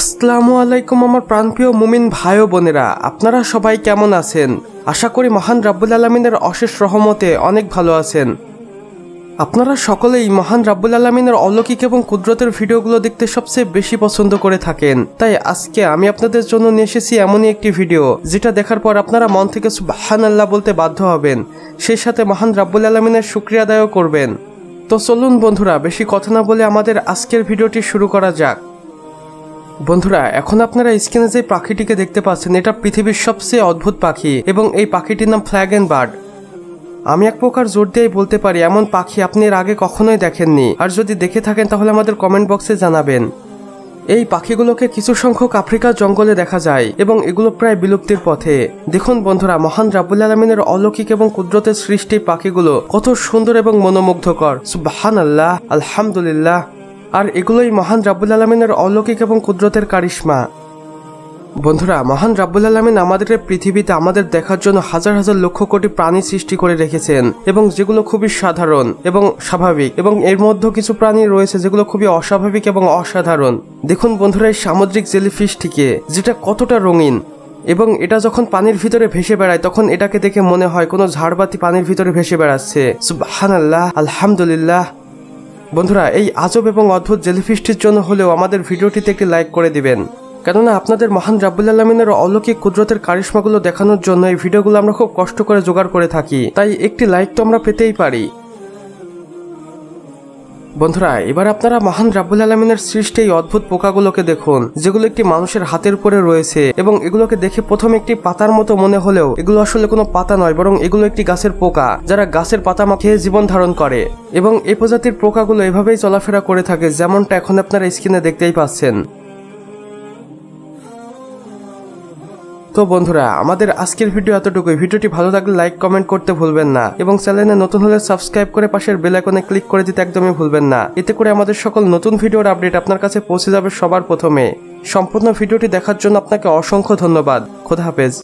আসসালামু আলাইকুম আমার প্রাণপ্রিয় মুমিন ভাই ও বোনেরা, আপনারা সবাই কেমন আছেন? আশা করি মহান রাব্বুল আলামিনের অশেষ রহমতে অনেক ভালো আছেন। আপনারা সকলেই মহান রাব্বুল আলামিনের অলৌকিক এবং কুদরতের ভিডিওগুলো দেখতে সবচেয়ে বেশি পছন্দ করে থাকেন। তাই আজকে আমি আপনাদের জন্য নিয়ে এসেছি এমনই একটি ভিডিও যেটা দেখার পর আপনারা মন থেকে সুবহানাল্লাহ বলতে বাধ্য হবেন, সেই সাথে মহান রাব্বুল আলামিনের শুকরিয়া আদায়ও করবেন। তো চলুন বন্ধুরা, বেশি কথা না বলে আমাদের আজকের ভিডিওটি শুরু করা যাক। বন্ধুরা, এখন আপনারা স্ক্রিনে যে পাখিটিকে দেখতে পাচ্ছেন, এটা পৃথিবীর সবচেয়ে অদ্ভুত পাখি এবং এই পাখিটির নাম ফ্ল্যাগেন বার্ড। আমি এক প্রকার জোর দিয়েই বলতে পারি এমন পাখি আপনি এর আগে কখনোই দেখেননি, আর যদি দেখে থাকেন তাহলে আমাদের কমেন্ট বক্সে জানাবেন। এই পাখিগুলোকে কিছু সংখ্যক আফ্রিকার জঙ্গলে দেখা যায় এবং এগুলো প্রায় বিলুপ্তির পথে। দেখুন বন্ধুরা, মহান রাব্বুল আলামিনের অলৌকিক এবং কুদরতের সৃষ্টি পাখিগুলো কত সুন্দর এবং মনোমুগ্ধকর। সুবহানাল্লাহ, আলহামদুলিল্লাহ। আর এগুলোই মহান রাব্বুল আলামিনের অলৌকিক এবং কুদরতের কারিশমা। বন্ধুরা, মহান রাব্বুল আলামিন আমাদের পৃথিবীতে আমাদের দেখার জন্য হাজার হাজার লক্ষ কোটি প্রাণী সৃষ্টি করে রেখেছেন, এবং যেগুলো খুবই সাধারণ এবং স্বাভাবিক, এবং এর মধ্যে কিছু প্রাণী রয়েছে যেগুলো খুবই অস্বাভাবিক এবং অসাধারণ। দেখুন বন্ধুরা, এই সামুদ্রিক জেলিফিশটিকে, যেটা কতটা রঙিন, এবং এটা যখন পানির ভিতরে ভেসে বেড়ায় তখন এটাকে দেখে মনে হয় কোনো ঝাড়বাতি পানির ভিতরে ভেসে বেড়াচ্ছে। সুবহানাল্লাহ, আলহামদুলিল্লাহ। বন্ধুরা, এই আজব এবং অদ্ভুত জেলিফিশটির জন্য হলেও আমাদের ভিডিওটিতে একটি লাইক করে দিবেন, কেননা আপনাদের মহান রাব্বুল আলামিনের অলৌকিক কুদরতের কারিশমাগুলো দেখানোর জন্য এই ভিডিওগুলো আমরা খুব কষ্ট করে জোগাড় করে থাকি, তাই একটি লাইক তো আমরা পেতেই পারি। বন্ধুরা, এবার আপনারা মহান রাব্বুল আলামিনের সৃষ্টি এই অদ্ভুত পোকাগুলোকে দেখুন, যেগুলো একটি মানুষের হাতের উপরে রয়েছে, এবং এগুলোকে দেখে প্রথমে একটি পাতার মতো মনে হলেও এগুলো আসলে কোনো পাতা নয়, বরং এগুলো একটি গাছের পোকা, যারা গাছের পাতা খেয়ে জীবন ধারণ করে। এবং এই প্রজাতির পোকাগুলো এভাবেই চলাফেরা করে থাকে, যেমনটা এখন আপনারা স্ক্রিনে দেখতেই পাচ্ছেন। তো বন্ধুরা, আমাদের আজকের ভিডিও এতটুকুই। ভিডিওটি ভালো লাগলে লাইক কমেন্ট করতে ভুলবেন না, এবং চ্যানেলে নতুন হলে সাবস্ক্রাইব করে পাশের বেল আইকনে ক্লিক করে দিতে একদমই ভুলবেন না। এতে করে আমাদের সকল নতুন ভিডিওর আপডেট আপনার কাছে পৌঁছে যাবে সবার প্রথমে। সম্পূর্ণ ভিডিওটি দেখার জন্য আপনাকে অসংখ্য ধন্যবাদ। খোদা হাফেজ।